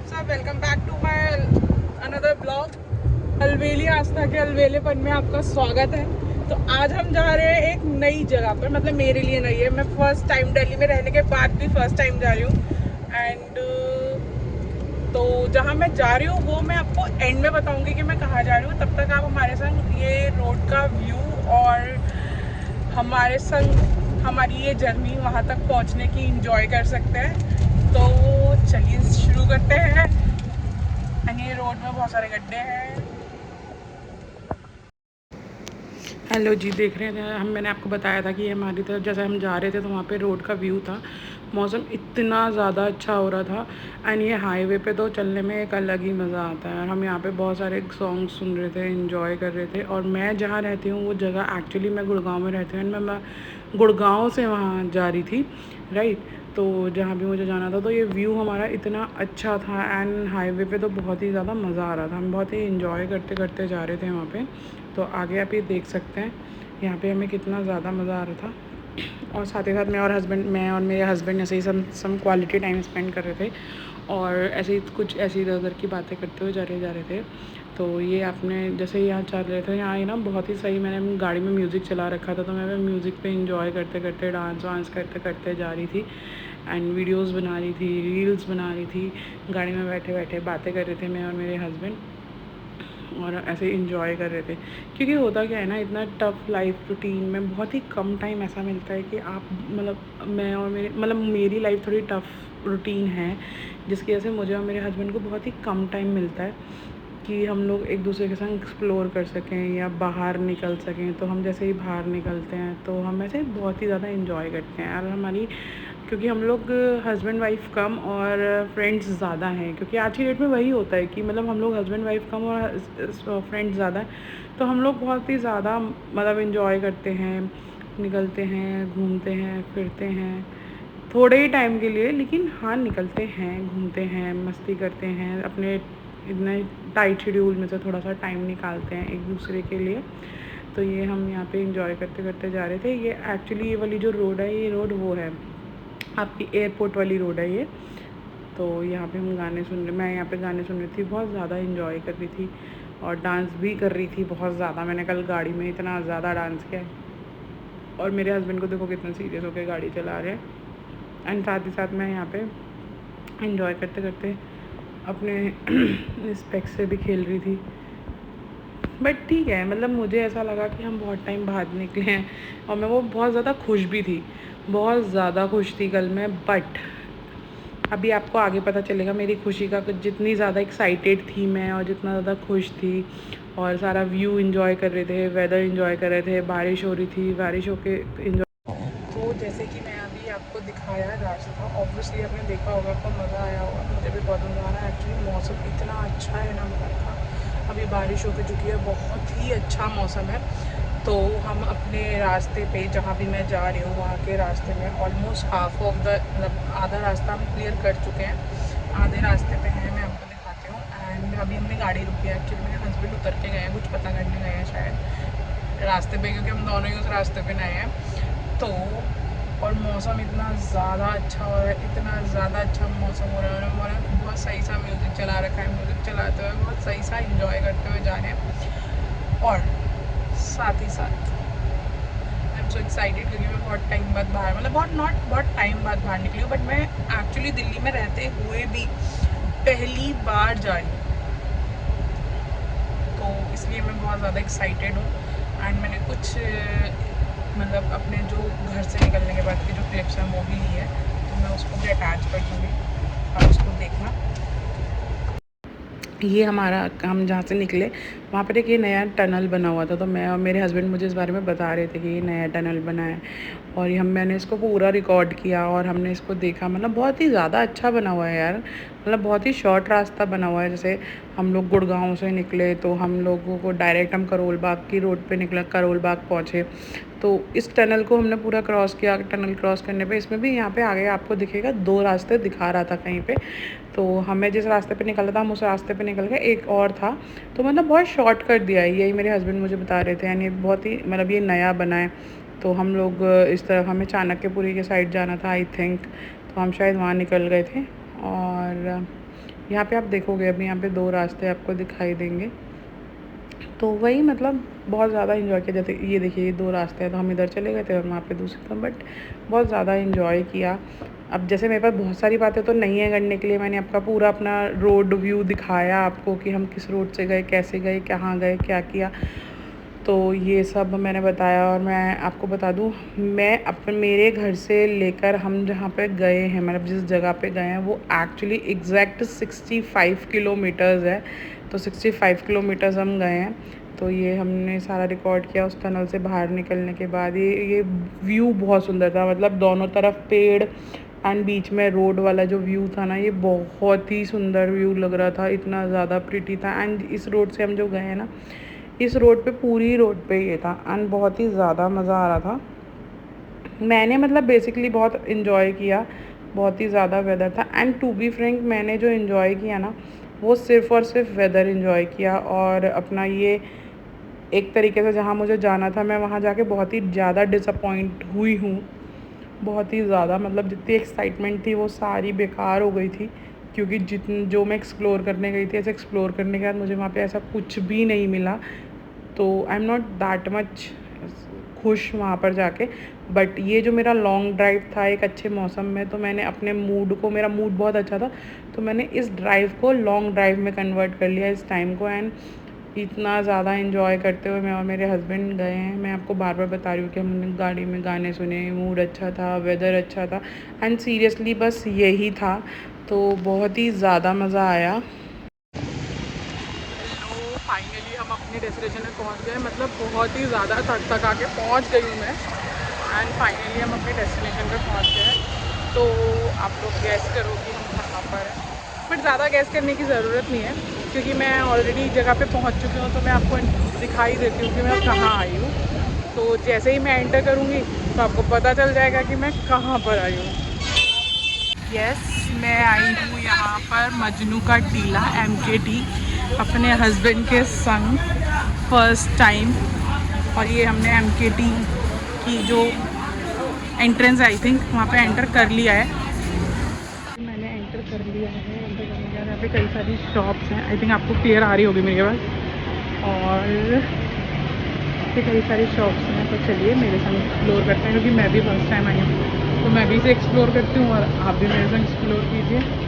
सब welcome back to my another blog. अलवेली आस्था के अलवेलेपन में आपका स्वागत है। तो आज हम जा रहे हैं एक नई जगह पर, मतलब मेरे लिए नई है। मैं फर्स्ट टाइम दिल्ली में रहने के बाद भी फर्स्ट टाइम जा रही हूँ। एंड तो जहाँ मैं जा रही हूँ वो मैं आपको एंड में बताऊँगी कि मैं कहाँ जा रही हूँ। तब तक आप हमारे संग ये रोड का व्यू और हमारे संग हमारी ये जर्नी वहाँ तक पहुँचने की इंजॉय कर सकते हैं। तो चलिए शुरू करते हैं। ये रोड में बहुत सारे गड्ढे हैं। हेलो जी, देख रहे थे मैंने आपको बताया था कि हमारी तरफ जैसे हम जा रहे थे तो वहाँ पे रोड का व्यू था। मौसम इतना ज़्यादा अच्छा हो रहा था। एंड ये हाईवे पे तो चलने में एक अलग ही मज़ा आता है। और हम यहाँ पे बहुत सारे सॉन्ग सुन रहे थे, एंजॉय कर रहे थे। और मैं जहाँ रहती हूँ वो जगह एक्चुअली मैं गुड़गांव में रहती हूँ। मैं गुड़गांव से वहाँ जा रही थी, राइट। तो जहाँ भी मुझे जाना था तो ये व्यू हमारा इतना अच्छा था। एंड हाईवे पे तो बहुत ही ज़्यादा मज़ा आ रहा था। हम बहुत ही इंजॉय करते करते जा रहे थे वहाँ पे। तो आगे आप ये देख सकते हैं यहाँ पे हमें कितना ज़्यादा मज़ा आ रहा था। और साथ ही साथ मैं और मेरे हस्बैंड ऐसे ही सम क्वालिटी टाइम स्पेंड कर रहे थे। और ऐसे ही कुछ ऐसी इधर उधर की बातें करते हुए जा रहे थे। तो ये आपने जैसे यहाँ चल रहे थे, यहाँ ये ना बहुत ही सही, मैंने गाड़ी में म्यूज़िक चला रखा था। तो मैं म्यूज़िक पे इंजॉय करते करते डांस वांस करते करते जा रही थी। एंड वीडियोस बना रही थी, रील्स बना रही थी। गाड़ी में बैठे बैठे बातें कर रहे थे मैं और मेरे हस्बैंड। और ऐसे इंजॉय कर रहे थे। क्योंकि होता क्या है ना, इतना टफ़ लाइफ रूटीन में बहुत ही कम टाइम ऐसा मिलता है कि आप मतलब मैं और मेरी लाइफ थोड़ी टफ़ रूटीन है, जिसकी वजह से मुझे और मेरे हस्बैंड को बहुत ही कम टाइम मिलता है कि हम लोग एक दूसरे के संग एक्सप्लोर कर सकें या बाहर निकल सकें। तो हम जैसे ही बाहर निकलते हैं तो हम ऐसे बहुत ही ज़्यादा इंजॉय करते हैं। और हमारी, क्योंकि हम लोग हस्बैंड वाइफ कम और फ्रेंड्स ज़्यादा हैं, क्योंकि आज की डेट में वही होता है कि मतलब हम लोग हस्बैंड वाइफ कम और फ्रेंड्स ज़्यादा हैं। तो हम लोग बहुत ही ज़्यादा मतलब इंजॉय करते हैं, निकलते हैं, घूमते हैं, फिरते हैं। थोड़े ही टाइम के लिए, लेकिन हाँ निकलते हैं, घूमते हैं, मस्ती करते हैं। अपने इतने टाइट शेड्यूल में से थोड़ा सा टाइम निकालते हैं एक दूसरे के लिए। तो ये हम यहाँ पे इंजॉय करते करते जा रहे थे। ये एक्चुअली ये वाली जो रोड है, ये रोड वो है आपकी एयरपोर्ट वाली रोड है ये। तो यहाँ पे हम गाने सुन रहे, मैं यहाँ पे गाने सुन रही थी, बहुत ज़्यादा इंजॉय कर रही थी। और डांस भी कर रही थी बहुत ज़्यादा। मैंने कल गाड़ी में इतना ज़्यादा डांस किया है। और मेरे हस्बैंड को देखो कितना सीरियस होकर गाड़ी चला रहे हैं। एंड साथ ही साथ मैं यहाँ पे इंजॉय करते करते अपने स्पेक्स से भी खेल रही थी। बट ठीक है, मतलब मुझे ऐसा लगा कि हम बहुत टाइम बाद निकले हैं। और मैं वो बहुत ज़्यादा खुश भी थी, बहुत ज़्यादा खुश थी कल मैं। बट अभी आपको आगे पता चलेगा मेरी खुशी का, जितनी ज़्यादा एक्साइटेड थी मैं और जितना ज़्यादा खुश थी। और सारा व्यू इंजॉय कर रहे थे, वेदर इंजॉय कर रहे थे, बारिश हो रही थी, बारिश होके इंजॉय। तो जैसे कि मैं अभी आपको दिखाया रास्ता, ऑब्वियसली आपने देखा होगा, आपको मज़ा आया होगा। मुझे भी बहुत मज़ा आ रहा है। एक्चुअली मौसम इतना अच्छा है ना बाहर का। अभी बारिश होकर चुकी है, बहुत ही अच्छा मौसम है। तो हम अपने रास्ते पे, जहाँ भी मैं जा रही हूँ वहाँ के रास्ते में ऑलमोस्ट हाफ ऑफ द मतलब आधा रास्ता हम क्लियर कर चुके हैं। आधे रास्ते पे हैं, मैं आपको दिखाती हूँ। एंड अभी हमने गाड़ी रुकी है। एक्चुअली मेरे हस्बैंड उतर के गए हैं, कुछ पता करने गए हैं शायद रास्ते पे, क्योंकि हम दोनों ही उस रास्ते पे नए हैं। तो और मौसम इतना ज़्यादा अच्छा हो रहा है, इतना ज़्यादा अच्छा मौसम हो रहा है। और हमारा बहुत सही सा म्यूज़िक चला रखा है। म्यूज़िक चलाते हुए बहुत सही सा इंजॉय करते हुए जा रहे हैं। और साथ ही साथ आई एम सो एक्साइटेड, क्योंकि मैं बहुत टाइम बाद बाहर, मतलब बहुत टाइम बाद बाहर निकली हूँ। बट मैं एक्चुअली दिल्ली में रहते हुए भी पहली बार जा रही हूँ। तो इसलिए मैं बहुत ज़्यादा एक्साइटेड हूँ। एंड मैंने कुछ मतलब अपने जो घर से निकलने के बाद की जो क्लिप्स हैं वो भी ली है। तो मैं उसको भी अटैच कर दूँगी, आप उसको देखना। ये हमारा, हम जहाँ से निकले वहाँ पर एक ये नया टनल बना हुआ था। तो मैं और मेरे हस्बैंड मुझे इस बारे में बता रहे थे कि ये नया टनल बना है। और ये मैंने इसको पूरा रिकॉर्ड किया और हमने इसको देखा। मतलब बहुत ही ज़्यादा अच्छा बना हुआ है यार। मतलब बहुत ही शॉर्ट रास्ता बना हुआ है। जैसे हम लोग गुड़गांव से निकले तो हम लोगों को डायरेक्ट हम करोल बाग की रोड पे निकला, करोल बाग पहुँचे। तो इस टनल को हमने पूरा क्रॉस किया। टनल क्रॉस करने पे इसमें भी यहाँ पे आगे आपको दिखेगा, 2 रास्ते दिखा रहा था कहीं पे। तो हमें जिस रास्ते पे निकलना था हम उस रास्ते पे निकल गए, एक और था। तो मतलब बहुत शॉर्ट कर दिया है, यही मेरे हस्बैंड मुझे बता रहे थे। यानी बहुत ही मतलब ये नया बना है। तो हम लोग इस तरफ, हमें चाणक्यपुरी के साइड जाना था आई थिंक। तो हम शायद वहाँ निकल गए थे। और यहाँ पे आप देखोगे अभी यहाँ पे 2 रास्ते आपको दिखाई देंगे। तो वही मतलब बहुत ज़्यादा एंजॉय किया। जैसे ये देखिए, ये 2 रास्ते हैं, तो हम इधर चले गए थे और वहाँ पे दूसरी तरफ, बट बहुत ज़्यादा एंजॉय किया। अब जैसे मेरे पास बहुत सारी बातें तो नहीं है करने के लिए, मैंने आपका पूरा अपना रोड व्यू दिखाया आपको कि हम किस रोड से गए, कैसे गए, कहाँ गए, क्या किया। तो ये सब मैंने बताया। और मैं आपको बता दूँ, मैं मेरे घर से लेकर हम जहाँ पे गए हैं, मतलब जिस जगह पे गए हैं, वो एक्चुअली एग्जैक्ट 65 किलोमीटर्स है। तो 65 किलोमीटर्स हम गए हैं। तो ये हमने सारा रिकॉर्ड किया। उस टनल से बाहर निकलने के बाद ये व्यू बहुत सुंदर था, मतलब दोनों तरफ पेड़ एंड बीच में रोड वाला जो व्यू था ना, ये बहुत ही सुंदर व्यू लग रहा था, इतना ज़्यादा प्रिटी था। एंड इस रोड से हम जो गए हैं ना, इस रोड पे, पूरी रोड पे ये था एंड बहुत ही ज़्यादा मज़ा आ रहा था। मैंने मतलब बेसिकली बहुत इन्जॉय किया, बहुत ही ज़्यादा वेदर था। एंड टू बी फ्रैंक, मैंने जो इन्जॉय किया ना, वो सिर्फ़ और सिर्फ वेदर इन्जॉय किया। और अपना ये एक तरीके से जहाँ मुझे जाना था, मैं वहाँ जाके बहुत ही ज़्यादा डिसअपॉइंट हुई हूँ, बहुत ही ज़्यादा। मतलब जितनी एक्साइटमेंट थी वो सारी बेकार हो गई थी, क्योंकि जो मैं एक्सप्लोर करने गई थी, ऐसे एक्सप्लोर करने के बाद मुझे वहाँ पे ऐसा कुछ भी नहीं मिला। तो आई एम नॉट दैट मच खुश वहाँ पर जाके। बट ये जो मेरा लॉन्ग ड्राइव था एक अच्छे मौसम में, तो मैंने अपने मूड को, मेरा मूड बहुत अच्छा था, तो मैंने इस ड्राइव को लॉन्ग ड्राइव में कन्वर्ट कर लिया, इस टाइम को। एंड इतना ज़्यादा इन्जॉय करते हुए मैं और मेरे हस्बैंड गए हैं। मैं आपको बार बार बता रही हूँ कि हमने गाड़ी में गाने सुने, मूड अच्छा था, वेदर अच्छा था, एंड सीरियसली बस यही था। तो बहुत ही ज़्यादा मज़ा आया। तो फाइनली हम अपनी डेस्टिनेशन में पहुंच गए। मतलब बहुत ही ज़्यादा थका के पहुंच गई हूँ मैं। एंड फाइनली हम अपनी डेस्टिनेशन पे पहुंच गए। तो आप लोग गैस करो कि हम कहाँ पर हैं, बट ज़्यादा गैस करने की ज़रूरत नहीं है, क्योंकि मैं ऑलरेडी जगह पे पहुंच चुकी हूँ। तो मैं आपको दिखाई देती हूँ कि मैं कहाँ आई हूँ। तो जैसे ही मैं एंटर करूँगी तो आपको पता चल जाएगा कि मैं कहाँ पर आई हूँ। यस, मैं आई हूँ यहाँ पर मजनू का टीला, MKT, अपने हस्बैंड के संग फर्स्ट टाइम। और ये हमने MKT की जो एंट्रेंस, आई थिंक वहाँ पे एंटर कर लिया है। मैंने एंटर कर लिया है। एंटर करने के बाद यहाँ पे कई सारी शॉप्स हैं, आई थिंक आपको क्लियर आ रही होगी मेरी आवाज़। और ये कई सारी शॉप्स हैं। तो चलिए मेरे संग एक्सप्लोर करते हैं, क्योंकि मैं भी फर्स्ट टाइम आई हूँ, तो मैं भी इसे एक्सप्लोर करती हूँ और आप भी मेरे संग एक्सप्लोर कीजिए।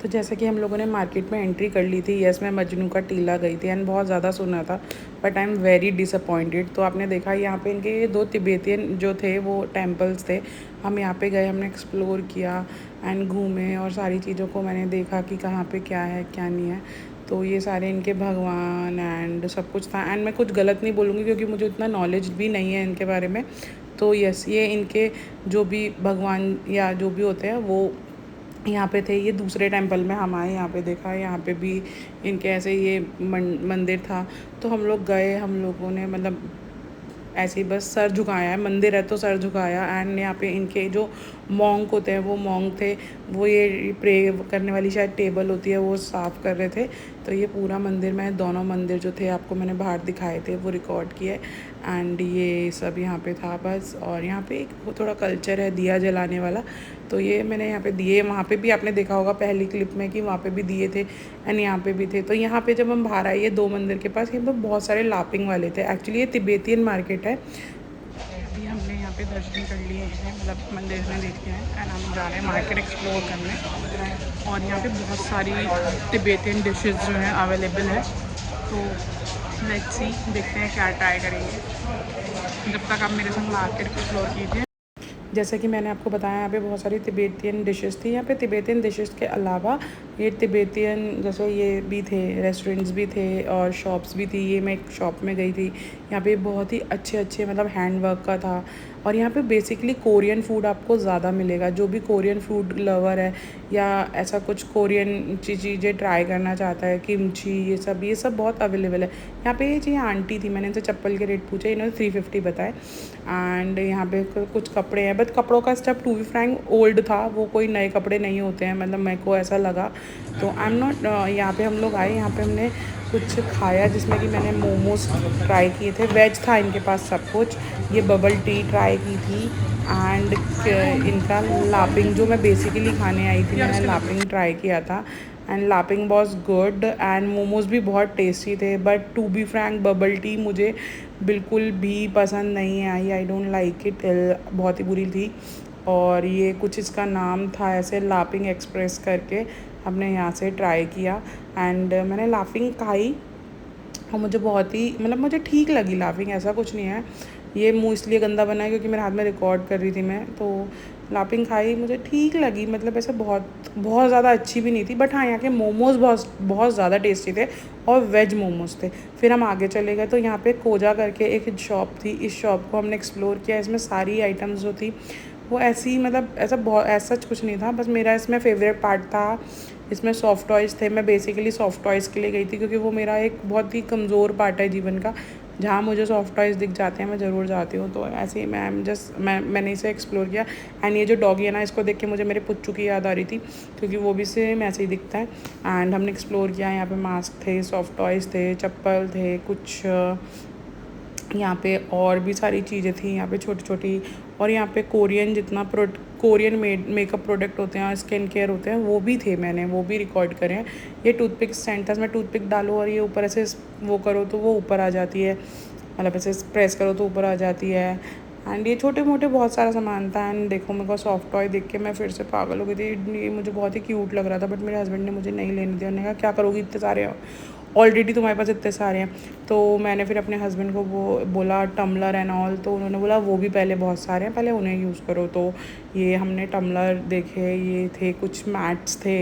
तो जैसे कि हम लोगों ने मार्केट में एंट्री कर ली थी, यस मैं मजनू का टीला गई थी एंड बहुत ज़्यादा सुना था, but I am very disappointed. तो आपने देखा यहाँ पे इनके ये 2 तिब्बतियन जो थे वो टेम्पल्स थे। हम यहाँ पे गए, हमने एक्सप्लोर किया एंड घूमे और सारी चीज़ों को मैंने देखा कि कहाँ पे क्या है क्या नहीं है। तो ये सारे इनके भगवान एंड सब कुछ था। एंड मैं कुछ गलत नहीं बोलूँगी, क्योंकि मुझे उतना नॉलेज भी नहीं है इनके बारे में। तो यस, ये इनके जो भी भगवान या जो भी होते हैं वो यहाँ पे थे। ये दूसरे टेंपल में हम आए, यहाँ पे देखा, यहाँ पे भी इनके ऐसे ये मंदिर था। तो हम लोग गए, हम लोगों ने मतलब ऐसे ही बस सर झुकाया है, मंदिर है तो सर झुकाया। एंड यहाँ पे इनके जो मॉन्क होते हैं, वो मॉन्क थे, वो ये प्रे करने वाली शायद टेबल होती है, वो साफ़ कर रहे थे। तो ये पूरा मंदिर में, दोनों मंदिर जो थे आपको मैंने बाहर दिखाए थे, वो रिकॉर्ड किए। एंड ये सब यहाँ पे था बस। और यहाँ पे एक वो थोड़ा कल्चर है दिया जलाने वाला, तो ये मैंने यहाँ पे दिए, वहाँ पे भी आपने देखा होगा पहली क्लिप में कि वहाँ पे भी दिए थे एंड यहाँ पे भी थे। तो यहाँ पे जब हम बाहर आए ये 2 मंदिर के पास, यहाँ पे बहुत सारे लापिंग वाले थे। एक्चुअली ये तिब्बतियन मार्केट है। अभी हमने यहाँ पे दर्शन कर लिए हैं, मतलब मंदिर में देखे हैं एंड हम जा रहे हैं मार्केट एक्सप्लोर करने। और यहाँ पे बहुत सारी तिब्बतियन डिशेस जो हैं अवेलेबल है। तो लेट्स सी, देखते हैं क्या ट्राई करेंगे। जब तक आप मेरे संग मार्केट एक्सप्लोर कीजिए। जैसे कि मैंने आपको बताया, यहाँ पे बहुत सारी तिब्बतियन डिशेस थी। यहाँ पे तिब्बतियन डिशेस के अलावा ये तिब्बतियन जैसे ये भी थे, रेस्टोरेंट्स भी थे और शॉप्स भी थी। ये मैं एक शॉप में गई थी, यहाँ पे बहुत ही अच्छे अच्छे मतलब हैंड वर्क का था। और यहाँ पे बेसिकली कोरियन फूड आपको ज़्यादा मिलेगा। जो भी कोरियन फूड लवर है या ऐसा कुछ कोरियन चीज़ें ट्राई करना चाहता है, किमची, ये सब बहुत अवेलेबल है यहाँ पे। ये आंटी थी, मैंने इनसे चप्पल के रेट पूछे, इन्होंने 350 बताए। एंड यहाँ पे कुछ कपड़े हैं, बट कपड़ों का stuff to be frank old था, वो कोई नए कपड़े नहीं होते हैं, मतलब मेरे को ऐसा लगा। तो आई एम नॉट, यहाँ पे हम लोग आए, यहाँ पे हमने कुछ खाया जिसमें कि मैंने मोमोज ट्राई किए थे, वेज था इनके पास सब कुछ। ये बबल टी ट्राई की थी एंड इनका लापिंग, जो मैं बेसिकली खाने आई थी, मैंने लापिंग ट्राई किया था and laphing was good and momos भी बहुत टेस्टी थे। But to be frank bubble tea मुझे बिल्कुल भी पसंद नहीं आई, आई डोंट लाइक इट, बहुत ही बुरी थी। और ये कुछ इसका नाम था ऐसे लापिंग एक्सप्रेस करके, हमने यहाँ से ट्राई किया एंड मैंने लाफिंग खाई और मुझे बहुत ही मतलब मुझे ठीक लगी लाफिंग, ऐसा कुछ नहीं है। ये मुंह इसलिए गंदा बना है क्योंकि मेरे हाथ में रिकॉर्ड कर रही थी मैं, तो लाफिंग खाई, मुझे ठीक लगी, मतलब ऐसे बहुत बहुत ज़्यादा अच्छी भी नहीं थी। बट हाँ, यहाँ के मोमोज़ बहुत बहुत ज़्यादा टेस्टी थे और वेज मोमोज़ थे। फिर हम आगे चले गए तो यहाँ पे कोजा करके एक शॉप थी, इस शॉप को हमने एक्सप्लोर किया। इसमें सारी आइटम्स जो थी वो ऐसी, मतलब ऐसा बहुत ऐसा कुछ नहीं था, बस मेरा इसमें फेवरेट पार्ट था, इसमें सॉफ्ट टॉयज़ थे। मैं बेसिकली सॉफ्ट टॉयज़ के लिए गई थी क्योंकि वो मेरा एक बहुत ही कमज़ोर पार्ट है जीवन का, जहाँ मुझे सॉफ्ट टॉयज़ दिख जाते हैं मैं ज़रूर जाती हूँ। तो ऐसे ही मैंने इसे एक्सप्लोर किया एंड ये जो डॉगी है ना, इसको देख के मुझे मेरे पुच्चू की याद आ रही थी क्योंकि वो भी सेम ऐसे ही दिखता है। एंड हमने एक्सप्लोर किया, यहाँ पे मास्क थे, सॉफ्ट टॉयज़ थे, चप्पल थे, कुछ यहाँ पे और भी सारी चीज़ें थी यहाँ पे छोटी छोटी। और यहाँ पे कोरियन जितना कोरियन मेकअप प्रोडक्ट होते हैं, स्किन केयर होते हैं, वो भी थे, मैंने वो भी रिकॉर्ड करे हैं। ये टूथपिक स्टैंड था, इसमें टूथपिक डालो और ये ऊपर ऐसे वो करो तो वो ऊपर आ जाती है, मतलब ऐसे प्रेस करो तो ऊपर आ जाती है। एंड ये छोटे मोटे बहुत सारा सामान था। एंड देखो, मेरे को सॉफ्ट टॉय देख के मैं फिर से पागल हो गई थी, ये मुझे बहुत ही क्यूट लग रहा था, बट मेरे हस्बैंड ने मुझे नहीं लेने दिया। उन्होंने कहा क्या करोगी, इतने सारे ऑलरेडी तुम्हारे पास इतने सारे हैं। तो मैंने फिर अपने हस्बैंड को वो बोला टम्बलर एंड ऑल, तो उन्होंने बोला वो भी पहले बहुत सारे हैं, पहले उन्हें यूज़ करो। तो ये हमने टम्बलर देखे, ये थे कुछ मैट्स थे,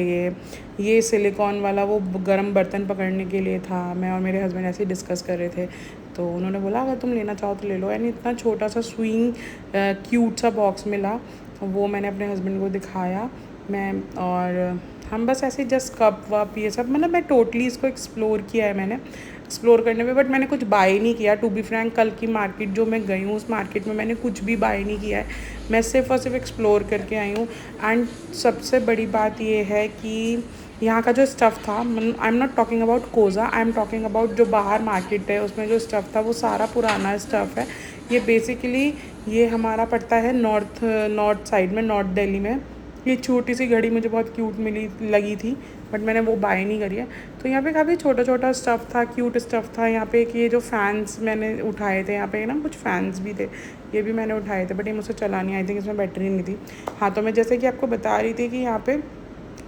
ये सिलिकॉन वाला वो गर्म बर्तन पकड़ने के लिए था। मैं और मेरे हस्बैंड ऐसे ही डिस्कस कर रहे थे, तो उन्होंने बोला अगर तुम लेना चाहो तो ले लो। एंड इतना छोटा सा स्विंग क्यूट सा बॉक्स मिला, वो मैंने अपने हस्बैंड को दिखाया। मैं और हम बस ऐसे जस्ट कप वप ये सब, मतलब मैं टोटली इसको एक्सप्लोर किया है मैंने, एक्सप्लोर करने में, बट मैंने कुछ बाय नहीं किया। टू बी फ्रैंक कल की मार्केट जो मैं गई हूँ, उस मार्केट में मैंने कुछ भी बाय नहीं किया है, मैं सिर्फ और सिर्फ एक्सप्लोर करके आई हूँ। एंड सबसे बड़ी बात ये है कि यहाँ का जो स्टफ़ था, I am not talking about कोज़ा, आई एम टॉकिंग अबाउट जो बाहर मार्केट है उसमें जो स्टफ़ था वो सारा पुराना स्टफ़ है। ये बेसिकली ये हमारा पड़ता है नॉर्थ साइड में, नॉर्थ दिल्ली में। ये छोटी सी घड़ी मुझे बहुत क्यूट लगी थी, बट मैंने वो बाय नहीं करी है। तो यहाँ पे काफ़ी छोटा छोटा स्टफ़ था, क्यूट स्टफ़ था। यहाँ पे एक ये जो फ़ैन्स मैंने उठाए थे, यहाँ पे ना कुछ फ़ैन्स भी थे, ये भी मैंने उठाए थे, बट ये मुझसे चला नहीं, आई थिंक इसमें बैटरी नहीं थी। हाँ, तो मैं जैसे कि आपको बता रही थी कि यहाँ पे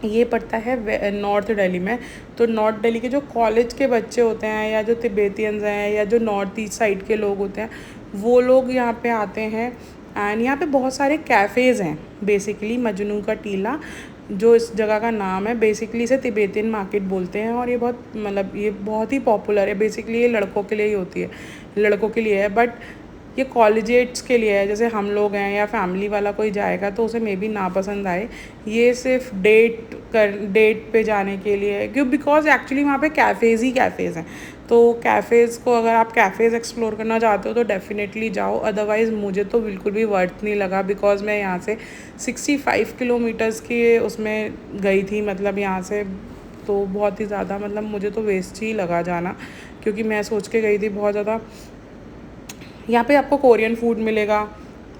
ये पड़ता है नॉर्थ दिल्ली में। तो नॉर्थ दिल्ली के जो कॉलेज के बच्चे होते हैं, या जो तिब्बतियंस हैं, या जो नॉर्थ ईस्ट साइड के लोग होते हैं, वो लोग यहाँ पे आते हैं। एंड यहाँ पे बहुत सारे कैफ़ेज़ हैं, बेसिकली मजनू का टीला जो इस जगह का नाम है, बेसिकली इसे तिब्बतियन मार्केट बोलते हैं। और ये बहुत, मतलब ये बहुत ही पॉपुलर है, बेसिकली ये लड़कों के लिए ही होती है, लड़कों के लिए है, बट ये कॉलेजेट्स के लिए है। जैसे हम लोग हैं या फैमिली वाला कोई जाएगा तो उसे मे बी ना पसंद आए, ये सिर्फ डेट पे जाने के लिए है, क्यों, बिकॉज एक्चुअली वहाँ पे कैफ़ेज़ ही कैफ़ेज़ हैं। तो कैफ़ेज़ को, अगर आप कैफ़ेज़ एक्सप्लोर करना चाहते हो तो डेफ़िनेटली जाओ, अदरवाइज़ मुझे तो बिल्कुल भी वर्थ नहीं लगा, बिकॉज मैं यहाँ से 65 किलोमीटर्स के उसमें गई थी, मतलब यहाँ से, तो बहुत ही ज़्यादा, मतलब मुझे तो वेस्ट ही लगा जाना, क्योंकि मैं सोच के गई थी बहुत ज़्यादा। यहाँ पे आपको कोरियन फूड मिलेगा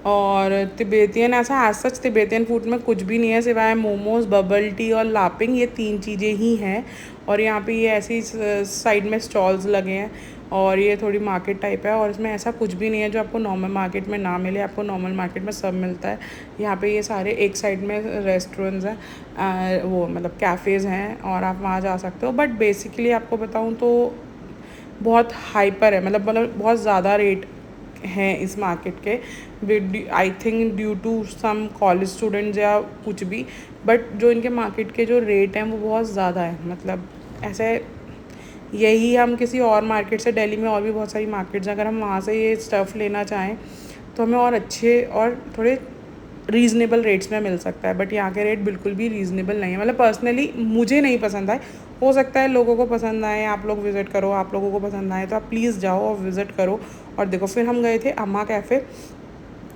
और तिब्बतियन, ऐसा एज सच तिब्बतियन फूड में कुछ भी नहीं है सिवाय मोमोज़, बबल टी और लापिंग, ये 3 चीज़ें ही हैं। और यहाँ पे ये ऐसी साइड में स्टॉल्स लगे हैं और ये थोड़ी मार्केट टाइप है, और इसमें ऐसा कुछ भी नहीं है जो आपको नॉर्मल मार्केट में ना मिले, आपको नॉर्मल मार्केट में सब मिलता है। यहाँ पे ये सारे एक साइड में रेस्टोरेंट्स हैं, वो मतलब कैफ़ेज़ हैं, और आप वहाँ जा सकते हो। बट बेसिकली आपको बताऊँ तो बहुत हाइपर है, मतलब बहुत ज़्यादा रेट हैं इस मार्केट के, I think due to some college students या कुछ भी। बट जो इनके मार्केट के जो रेट हैं वो बहुत ज़्यादा है, मतलब ऐसे, यही हम किसी और मार्केट से, दिल्ली में और भी बहुत सारी मार्केट्स हैं, अगर हम वहाँ से ये स्टफ़ लेना चाहें तो हमें और अच्छे और थोड़े रीज़नेबल रेट्स में मिल सकता है। बट यहाँ के रेट बिल्कुल भी रीज़नेबल नहीं है, मतलब पर्सनली मुझे नहीं पसंद आए, हो सकता है लोगों को पसंद आए, आप लोग विज़िट करो, आप लोगों को पसंद आए तो आप प्लीज़ जाओ और विज़िट करो और देखो। फिर हम गए थे अम्मा कैफ़े,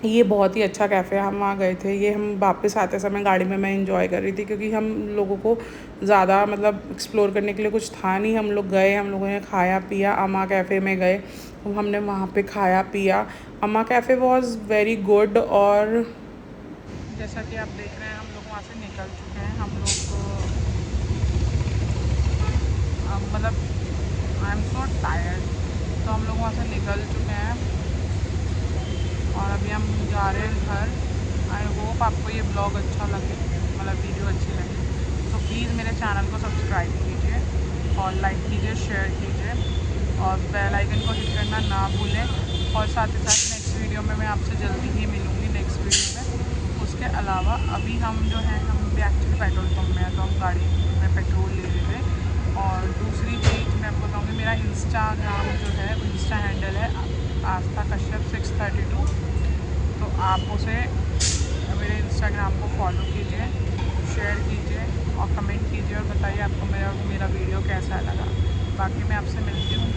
ये बहुत ही अच्छा कैफ़े है, हम वहाँ गए थे। ये हम वापस आते समय गाड़ी में मैं एंजॉय कर रही थी, क्योंकि हम लोगों को ज़्यादा मतलब एक्सप्लोर करने के लिए कुछ था नहीं। हम लोग गए, हम लोगों ने खाया पिया, अम्मा कैफ़े में गए, हमने वहाँ पे खाया पिया। अम्मा कैफ़े वॉज़ वेरी गुड। और जैसा कि आप देख रहे हैं, हम लोग वहाँ से निकल चुके हैं। हम लोग मतलब आई एम सो टायर्ड, तो हम लोग वहाँ से निकल चुके हैं और अभी हम जा रहे हैं घर। आई होप आपको ये ब्लॉग अच्छा लगे, मतलब वीडियो अच्छी लगे, तो प्लीज़ मेरे चैनल को सब्सक्राइब कीजिए और लाइक कीजिए, शेयर कीजिए और बेल आइकन को हिट करना ना भूलें। और साथ ही साथ नेक्स्ट वीडियो में मैं आपसे जल्दी ही मिलूँगी, नेक्स्ट वीडियो में। उसके अलावा अभी हम जो है, हम भी एक्चुअली पेट्रोल पम्प में हैं, तो हम गाड़ी में पेट्रोल ले रहे थे। और दूसरी चीज़ मैं आपको बताऊँगी, मेरा इंस्टाग्राम जो है, इंस्टा हैंडल है आस्था कश्यप 632। तो आप उसे, मेरे इंस्टाग्राम को फॉलो कीजिए, शेयर कीजिए और कमेंट कीजिए और बताइए आपको मेरा वीडियो कैसा लगा। बाकी मैं आपसे मिलती हूँ